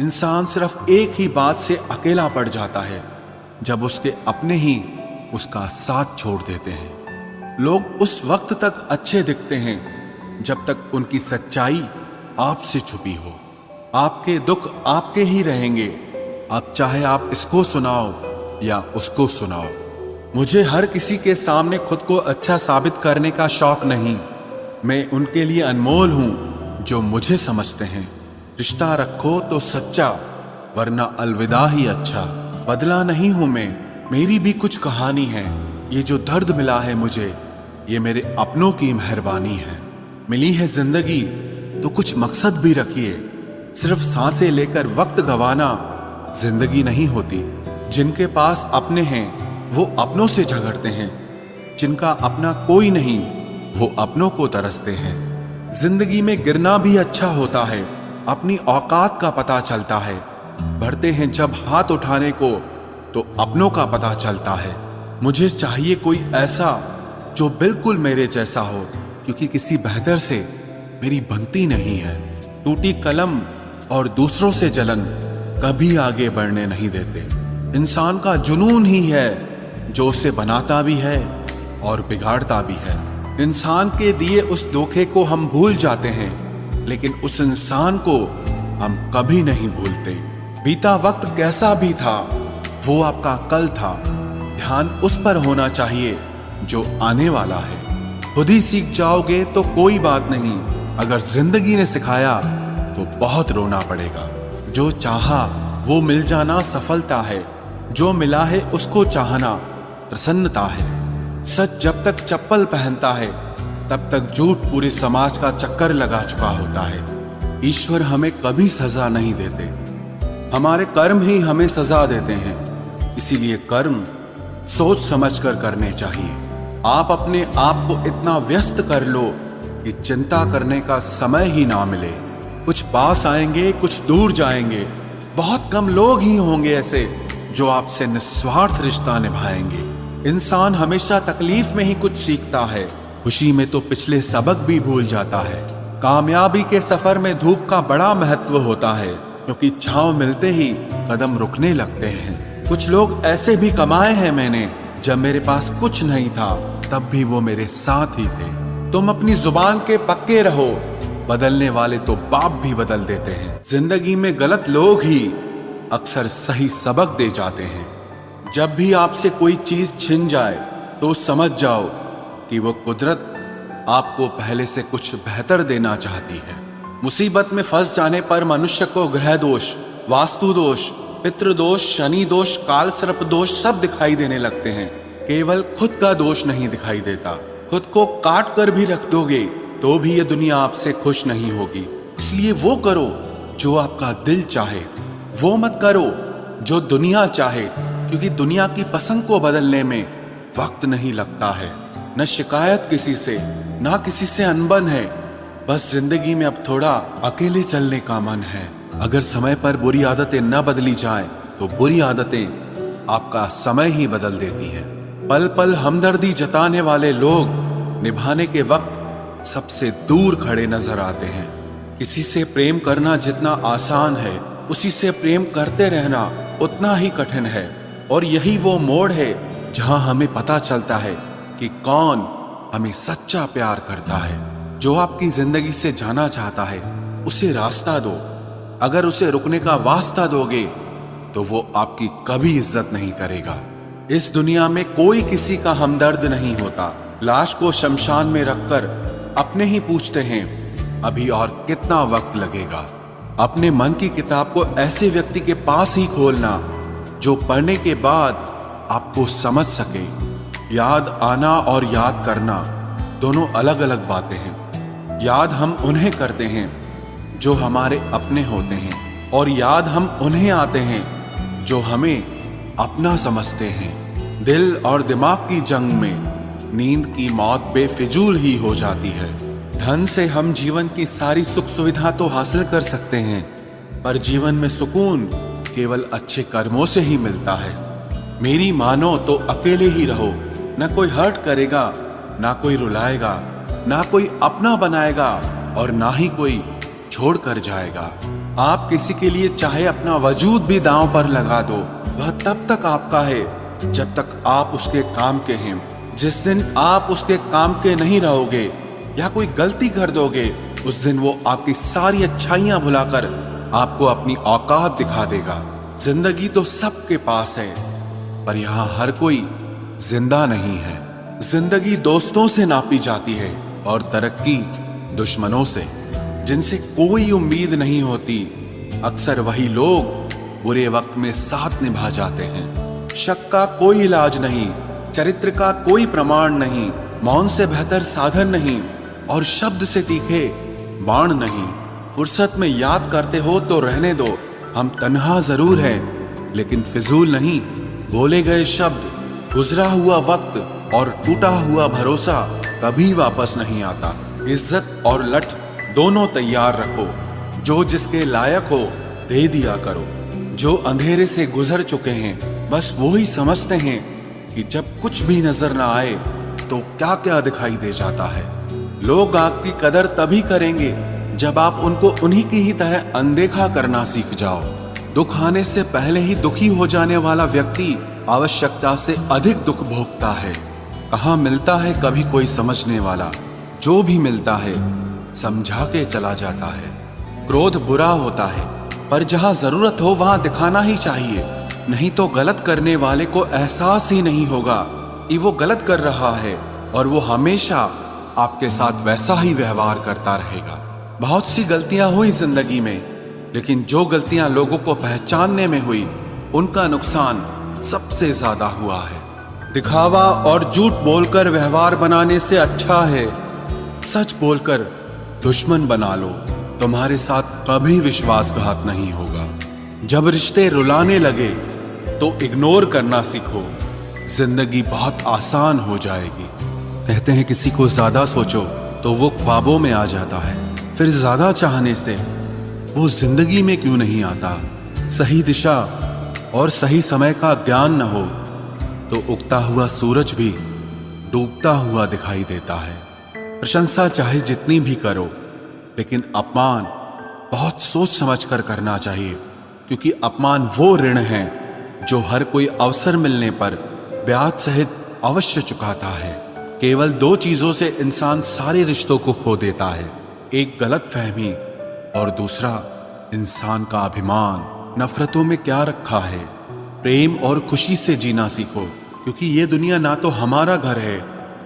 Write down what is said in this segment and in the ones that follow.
इंसान सिर्फ एक ही बात से अकेला पड़ जाता है, जब उसके अपने ही उसका साथ छोड़ देते हैं। लोग उस वक्त तक अच्छे दिखते हैं जब तक उनकी सच्चाई आपसे छुपी हो। आपके दुख आपके ही रहेंगे, अब चाहे आप इसको सुनाओ या उसको सुनाओ। मुझे हर किसी के सामने खुद को अच्छा साबित करने का शौक नहीं। मैं उनके लिए अनमोल हूं जो मुझे समझते हैं। रिश्ता रखो तो सच्चा, वरना अलविदा ही अच्छा। बदला नहीं हूं मैं, मेरी भी कुछ कहानी है। ये जो दर्द मिला है मुझे, ये मेरे अपनों की मेहरबानी है। मिली है जिंदगी तो कुछ मकसद भी रखिए। सिर्फ सांसें लेकर वक्त गंवाना जिंदगी नहीं होती। जिनके पास अपने हैं वो अपनों से झगड़ते हैं, जिनका अपना कोई नहीं वो अपनों को तरसते हैं। जिंदगी में गिरना भी अच्छा होता है, अपनी औकात का पता चलता है। बढ़ते हैं जब हाथ उठाने को तो अपनों का पता चलता है। मुझे चाहिए कोई ऐसा जो बिल्कुल मेरे जैसा हो, क्योंकि किसी बेहतर से मेरी बनती नहीं है। टूटी कलम और दूसरों से जलन कभी आगे बढ़ने नहीं देते। इंसान का जुनून ही है जो उसे बनाता भी है और बिगाड़ता भी है। इंसान के दिए उस धोखे को हम भूल जाते हैं, लेकिन उस इंसान को हम कभी नहीं भूलते। बीता वक्त कैसा भी था, वो आपका कल था। ध्यान उस पर होना चाहिए जो आने वाला है। खुद ही सीख जाओगे तो कोई बात नहीं, अगर जिंदगी ने सिखाया तो बहुत रोना पड़ेगा। जो चाहा वो मिल जाना सफलता है, जो मिला है उसको चाहना प्रसन्नता है। सच जब तक चप्पल पहनता है तब तक झूठ पूरे समाज का चक्कर लगा चुका होता है। ईश्वर हमें कभी सजा नहीं देते, हमारे कर्म ही हमें सजा देते हैं। इसीलिए कर्म सोच समझकर करने चाहिए। आप अपने आप को इतना व्यस्त कर लो कि चिंता करने का समय ही ना मिले। कुछ पास आएंगे, कुछ दूर जाएंगे। बहुत कम लोग ही होंगे ऐसे जो आपसे निस्वार्थ रिश्ता निभाएंगे। इंसान हमेशा तकलीफ में ही कुछ सीखता है, खुशी में तो पिछले सबक भी भूल जाता है। कामयाबी के सफर में धूप का बड़ा महत्व होता है, क्योंकि छांव मिलते ही कदम रुकने लगते हैं। कुछ लोग ऐसे भी कमाए हैं मैंने, जब मेरे पास कुछ नहीं था तब भी वो मेरे साथ ही थे। तुम अपनी जुबान के पक्के रहो, बदलने वाले तो बाप भी बदल देते हैं। जिंदगी में गलत लोग ही अक्सर सही सबक दे जाते हैं। जब भी आपसे कोई चीज छिन जाए तो समझ जाओ कि वो कुदरत आपको पहले से कुछ बेहतर देना चाहती है। मुसीबत में फंस जाने पर मनुष्य को ग्रह दोष, वास्तु दोष, पितृ दोष, शनि दोष, काल सर्प दोष सब दिखाई देने लगते हैं। केवल खुद का दोष नहीं दिखाई देता। खुद को काट कर भी रख दोगे तो भी ये दुनिया आपसे खुश नहीं होगी। इसलिए वो करो जो आपका दिल चाहे, वो मत करो जो दुनिया चाहे, क्योंकि दुनिया की पसंद को बदलने में वक्त नहीं लगता है। न शिकायत किसी से, ना किसी से अनबन है। बस जिंदगी में अब थोड़ा अकेले चलने का मन है। अगर समय पर बुरी आदतें न बदली जाएं, तो बुरी आदतें आपका समय ही बदल देती हैं। पल पल हमदर्दी जताने वाले लोग निभाने के वक्त सबसे दूर खड़े नजर आते हैं। किसी से प्रेम करना जितना आसान है, उसी से प्रेम करते रहना उतना ही कठिन है। और यही वो मोड़ है जहां हमें पता चलता है कि कौन हमें सच्चा प्यार करता है। जो आपकी जिंदगी से जाना चाहता है उसे रास्ता दो। अगर उसे रुकने का वास्ता दोगे तो वो आपकी कभी इज्जत नहीं करेगा। इस दुनिया में कोई किसी का हमदर्द नहीं होता। लाश को शमशान में रखकर अपने ही पूछते हैं अभी और कितना वक्त लगेगा। अपने मन की किताब को ऐसे व्यक्ति के पास ही खोलना जो पढ़ने के बाद आपको समझ सके। याद आना और याद करना दोनों अलग अलग बातें हैं। याद हम उन्हें करते हैं जो हमारे अपने होते हैं, और याद हम उन्हें आते हैं जो हमें अपना समझते हैं। दिल और दिमाग की जंग में नींद की मौत बेफिजूल ही हो जाती है। धन से हम जीवन की सारी सुख सुविधा तो हासिल कर सकते हैं, पर जीवन में सुकून केवल अच्छे कर्मों से ही मिलता है। मेरी मानो तो अकेले ही रहो, ना कोई हर्ट करेगा, ना कोई रुलाएगा, ना कोई अपना बनाएगा और ना ही कोई छोड़कर जाएगा। आप किसी के लिए चाहे अपना वजूद भी दांव पर लगा दो, वह तब तक आपका है जब तक आप उसके काम के हैं। जिस दिन आप उसके काम के नहीं रहोगे या कोई गलती कर दोगे, उस दिन वो आपकी सारी अच्छाइयां भुलाकर आपको अपनी औकात दिखा देगा। जिंदगी तो सबके पास है, पर यहाँ हर कोई जिंदा नहीं है। जिंदगी दोस्तों से नापी जाती है और तरक्की दुश्मनों से। जिनसे कोई उम्मीद नहीं होती, अक्सर वही लोग बुरे वक्त में साथ निभा जाते हैं। शक का कोई इलाज नहीं, चरित्र का कोई प्रमाण नहीं, मौन से बेहतर साधन नहीं और शब्द से तीखे बाण नहीं। फुर्सत में याद करते हो तो रहने दो, हम तन्हा जरूर हैं लेकिन फिजूल नहीं। बोले गए शब्द, गुजरा हुआ वक्त और टूटा हुआ भरोसा कभी वापस नहीं आता। इज्जत और लठ दोनों तैयार रखो, जो जिसके लायक हो दे दिया करो। जो अंधेरे से गुजर चुके हैं बस वो ही समझते हैं कि जब कुछ भी नजर ना आए तो क्या क्या दिखाई दे जाता है। लोग आपकी कदर तभी करेंगे जब आप उनको उन्हीं की ही तरह अनदेखा करना सीख जाओ। दुख आने से पहले ही दुखी हो जाने वाला व्यक्ति आवश्यकता से अधिक दुख भोगता है। कहाँ मिलता है कभी कोई समझने वाला, जो भी मिलता है समझा के चला जाता है। क्रोध बुरा होता है, पर जहाँ जरूरत हो वहां दिखाना ही चाहिए, नहीं तो गलत करने वाले को एहसास ही नहीं होगा कि वो गलत कर रहा है और वो हमेशा आपके साथ वैसा ही व्यवहार करता रहेगा। बहुत सी गलतियां हुई जिंदगी में, लेकिन जो गलतियां लोगों को पहचानने में हुई, उनका नुकसान सबसे ज्यादा हुआ है। दिखावा और झूठ बोलकर व्यवहार बनाने से अच्छा है सच बोलकर दुश्मन बना लो, तुम्हारे साथ कभी विश्वासघात नहीं होगा। जब रिश्ते रुलाने लगे तो इग्नोर करना सीखो, जिंदगी बहुत आसान हो जाएगी। कहते हैं किसी को ज्यादा सोचो तो वो ख्वाबों में आ जाता है, फिर ज्यादा चाहने से वो जिंदगी में क्यों नहीं आता। सही दिशा और सही समय का ज्ञान न हो तो उगता हुआ सूरज भी डूबता हुआ दिखाई देता है। प्रशंसा चाहे जितनी भी करो, लेकिन अपमान बहुत सोच समझ कर करना चाहिए, क्योंकि अपमान वो ऋण है जो हर कोई अवसर मिलने पर ब्याज सहित अवश्य चुकाता है। केवल दो चीजों से इंसान सारे रिश्तों को खो देता है, एक गलतफहमी और दूसरा इंसान का अभिमान। नफरतों में क्या रखा है, प्रेम और खुशी से जीना सीखो, क्योंकि ये दुनिया ना तो हमारा घर है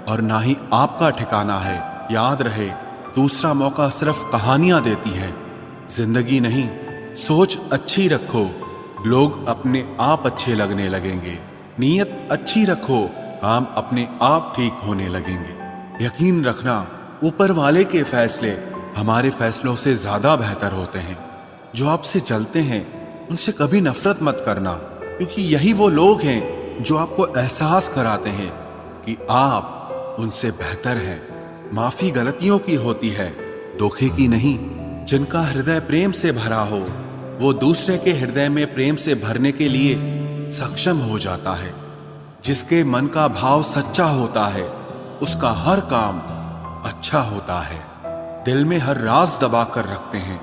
और ना ही आपका ठिकाना है। याद रहे, दूसरा मौका सिर्फ कहानियां देती है, जिंदगी नहीं। सोच अच्छी रखो, लोग अपने आप अच्छे लगने लगेंगे। नीयत अच्छी रखो, काम अपने आप ठीक होने लगेंगे। यकीन रखना, ऊपर वाले के फैसले हमारे फैसलों से ज्यादा बेहतर होते हैं। जो आपसे चलते हैं उनसे कभी नफरत मत करना, क्योंकि यही वो लोग हैं जो आपको एहसास कराते हैं कि आप उनसे बेहतर हैं। माफी गलतियों की होती है, धोखे की नहीं। जिनका हृदय प्रेम से भरा हो वो दूसरे के हृदय में प्रेम से भरने के लिए सक्षम हो जाता है। जिसके मन का भाव सच्चा होता है उसका हर काम अच्छा होता है। दिल में हर राज दबा कर रखते हैं,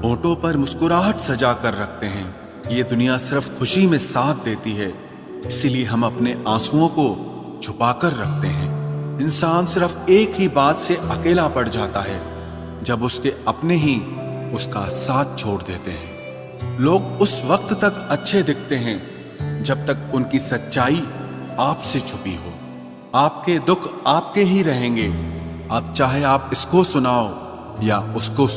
होठों पर मुस्कुराहट सजा कर रखते हैं। ये दुनिया सिर्फ खुशी में साथ देती है, इसीलिए हम अपने आंसुओं को छुपा कर रखते हैं। इंसान सिर्फ एक ही बात से अकेला पड़ जाता है, जब उसके अपने ही उसका साथ छोड़ देते हैं। लोग उस वक्त तक अच्छे दिखते हैं जब तक उनकी सच्चाई आपसे छुपी हो। आपके दुख आपके ही रहेंगे, अब चाहे आप इसको सुनाओ या उसको